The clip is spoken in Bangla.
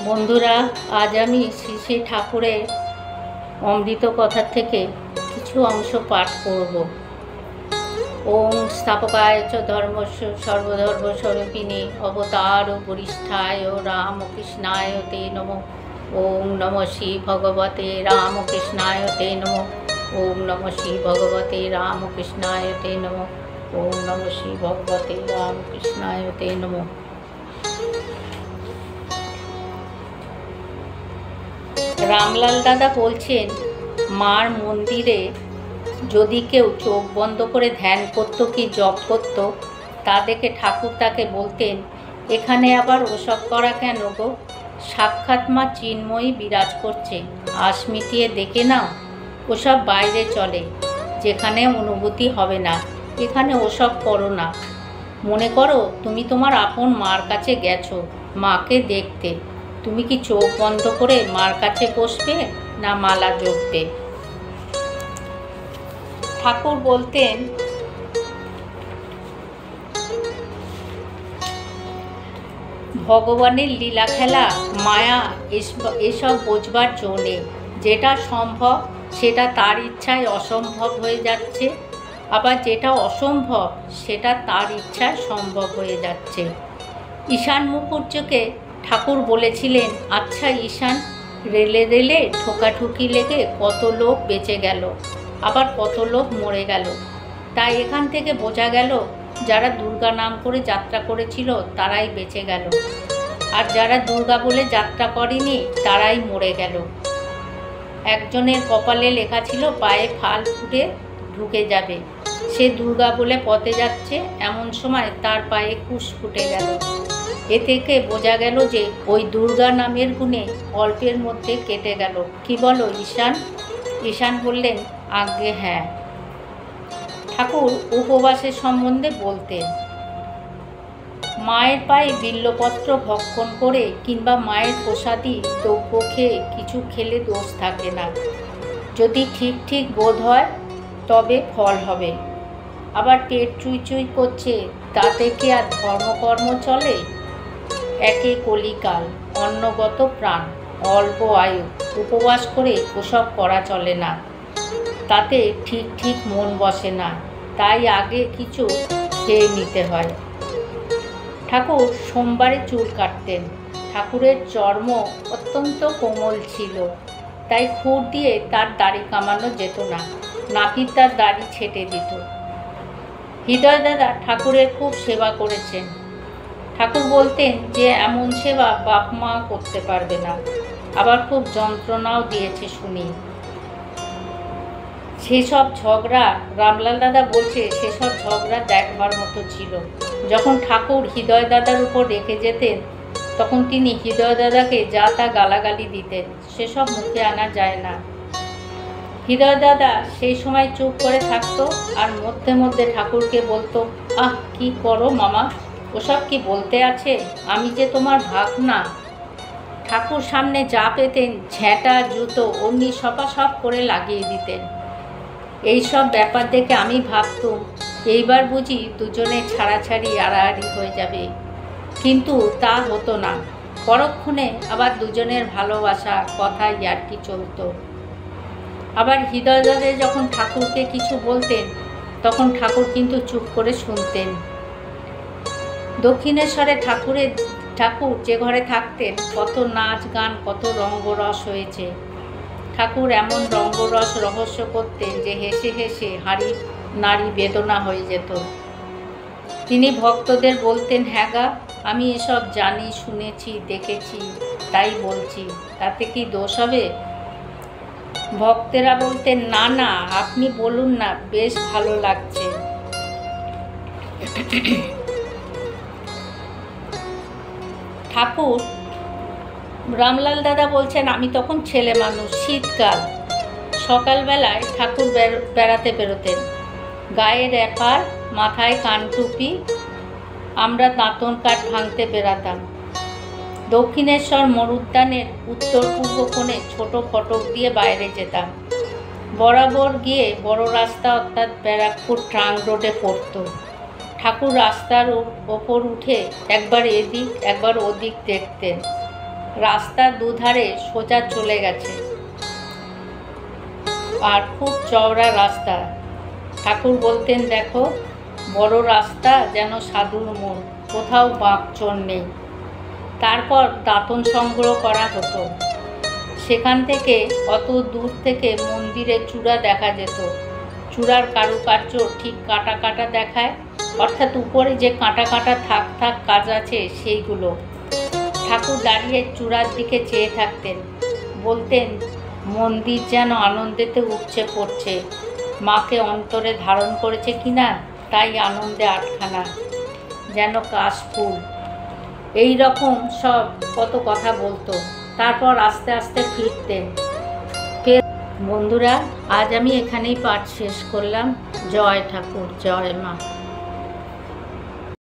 বন্ধুরা, আজ আমি শ্রী শ্রী ঠাকুরের অমৃত কথা থেকে কিছু অংশ পাঠ করব। ওম স্থাপকায় চ ধর্মস্য সর্বধর্মস্বরূপিণী অবতার বরিষ্ঠায় রামকৃষ্ণায় তে নমঃ। ওম নমঃ শ্রী ভগবতে রামকৃষ্ণায় তে নমঃ। ওম নমঃ শ্রী ভগবতে রামকৃষ্ণায় তে নমঃ। ওম নমঃ শ্রী ভগবতে রামকৃষ্ণায় তে নমঃ। রামলাল দাদা বলছেন, মার মন্দিরে যদি কেউ চোখ বন্ধ করে ধ্যান করত কি জপ করত, তা দেখে ঠাকুর তাকে বলতেন, এখানে আবার ওসব করা কেন গো? সাক্ষাৎ মা চিন্ময়ী বিরাজ করছে, আশ মিটিয়ে দেখে নাও। ওসব বাইরে চলে, যেখানে অনুভূতি হবে না, এখানে ওসব করো না। মনে করো তুমি তোমার আপন মার কাছে গেছো মাকে দেখতে। তুমি কি চোখ বন্ধ করে মার কাছে বসবে না মালা জপবে? ঠাকুর বলতেন, ভগবানের লীলা খেলা মায়া এসব বোঝবার জো নেই। যেটা সম্ভব সেটা তার ইচ্ছায় অসম্ভব হয়ে যাচ্ছে, আবার যেটা অসম্ভব সেটা তার ইচ্ছায় সম্ভব হয়ে যাচ্ছে। ঈশান মুখুজ্জেকে ঠাকুর বলেছিলেন, আচ্ছা ঈশান, রেলে রেলে ঠোকাঠুকি লেগে কত লোক বেঁচে গেল, আবার কত লোক মরে গেল। তাই এখান থেকে বোঝা গেল যারা দুর্গা নাম করে যাত্রা করেছিল তারাই বেঁচে গেল, আর যারা দুর্গা বলে যাত্রা করেনি তারাই মরে গেল। একজনের কপালে লেখা ছিল পায়ে ফাল ফুটে ঢুকে যাবে, সে দুর্গা বলে পথে যাচ্ছে, এমন সময় তার পায়ে কুশ ফুটে গেল। এ থেকে বোঝা গেল যে ওই দুর্গা নামের গুণে অল্পের মধ্যে কেটে গেল। কি বলো ঈশান? ঈশান বললেন, আজ্ঞে হ্যাঁ। ঠাকুর উপবাসের সম্বন্ধে বলতেন, মায়ের পায়ে বিল্লপত্র ভক্ষণ করে কিংবা মায়ের প্রসাদী দ্রব্য খেয়ে কিছু খেলে দোষ থাকে না। যদি ঠিক ঠিক বোধ হয় তবে ফল হবে। আবার পেট চুই চুই করছে, তাতে কি আর ধর্মকর্ম চলে? একে কলিকাল, অন্নগত প্রাণ, অল্প আয়ু, উপবাস করে ওসব করা চলে না। তাতে ঠিক ঠিক মন বসে না, তাই আগে কিছু খেয়ে নিতে হয়। ঠাকুর সোমবারে চুল কাটতেন। ঠাকুরের চর্ম অত্যন্ত কোমল ছিল, তাই খুর দিয়ে তার দাড়ি কামানো যেত না, নাপিত তার দাড়ি ছেটে দিত। হৃদয় দাদা ঠাকুরের খুব সেবা করেছেন। ঠাকুর বলতেন যে এমন সেবা বাপ মা করতে পারবে না, আবার খুব যন্ত্রণাও দিয়েছে শুনি। সেসব ঝগড়া, রামলাল দাদা বলছে, সেসব ঝগড়া দেখবার মতো ছিল। যখন ঠাকুর হৃদয় দাদার উপর রেখে যেতেন, তখন তিনি হৃদয় দাদাকে যা তা গালাগালি দিতেন, সেসব মুখে আনা যায় না। হৃদয় দাদা সেই সময় চুপ করে থাকতো, আর মধ্যে মধ্যে ঠাকুরকে বলতো, আহ কি করো মামা, ওসব কি বলতে আছে, আমি যে তোমার ভাগনা। ঠাকুর সামনে যা পেতেন ঝেঁটা জুতো অমনি সপাসপ করে লাগিয়ে দিতেন। এইসব ব্যাপার দেখে আমি ভাবতুম, এইবার বুঝি দুজনে ছাড়াছাড়ি আড়াআড়ি হয়ে যাবে, কিন্তু তা হতো না। পরক্ষণে আবার দুজনের ভালোবাসা, কথা ইয়ার্কি চলতো। আবার হৃদয় দাদা যখন ঠাকুরকে কিছু বলতেন, তখন ঠাকুর কিন্তু চুপ করে শুনতেন। দক্ষিণেশ্বরে ঠাকুর যে ঘরে থাকতেন, কত নাচ গান, কত রঙ্গরস হয়েছে। ঠাকুর এমন রঙ্গরস রহস্য করতেন যে হেসে হেসে হাড়ি নাড়ি বেদনা হয়ে যেত। তিনি ভক্তদের বলতেন, হ্যাঁ গা, আমি এসব জানি, শুনেছি, দেখেছি, তাই বলছি, তাতে কি দোষ হবে? ভক্তেরা বলতেন, না না, আপনি বলুন না, বেশ ভালো লাগছে। ঠাকুর, রামলাল দাদা বলছেন, আমি তখন ছেলে মানুষ, শীতকাল, সকালবেলায় ঠাকুর বেড়াতে বেরোতেন, গায়ে র্যাপার, মাথায় কানটুপি, আমরা দাঁতন কাঠ ভাঙতে বেরাতাম। দক্ষিণেশ্বর মরুদ্যানের উত্তর পূর্ব কোণে ছোট ফটক দিয়ে বাইরে যেতাম। বরাবর গিয়ে বড় রাস্তা অর্থাৎ ব্যারাকপুর ট্রাঙ্ক রোডে পড়ত। ঠাকুর রাস্তার ওপর উঠে একবার এদিক একবার ওদিক দেখতেন। রাস্তার দুধারে সোজা চলে গেছে, আর খুব চওড়া রাস্তা। ঠাকুর বলতেন, দেখো বড় রাস্তা যেন সাধুর মন, কোথাও বাঁকচোর নেই। তারপর দাঁতন সংগ্রহ করা হতো। সেখান থেকে অত দূর থেকে মন্দিরের চূড়া দেখা যেত। চূড়ার কারুকার্য ঠিক কাটা কাটা দেখায়, অর্থাৎ উপরে যে কাঁটা কাঁটা থাক থাক কাজ আছে সেইগুলো। ঠাকুর দাঁড়িয়ে চূড়ার দিকে চেয়ে থাকতেন, বলতেন, মন্দির যেন আনন্দেতে উপচে পড়ছে, মাকে অন্তরে ধারণ করেছে কিনা তাই আনন্দে আটখানা, যেন কাশফুল। এই রকম সব কত কথা বলতো। তারপর আস্তে আস্তে ফিরতেন। বন্ধুরা, আজ আমি এখানেই পাঠ শেষ করলাম। জয় ঠাকুর, জয় মা।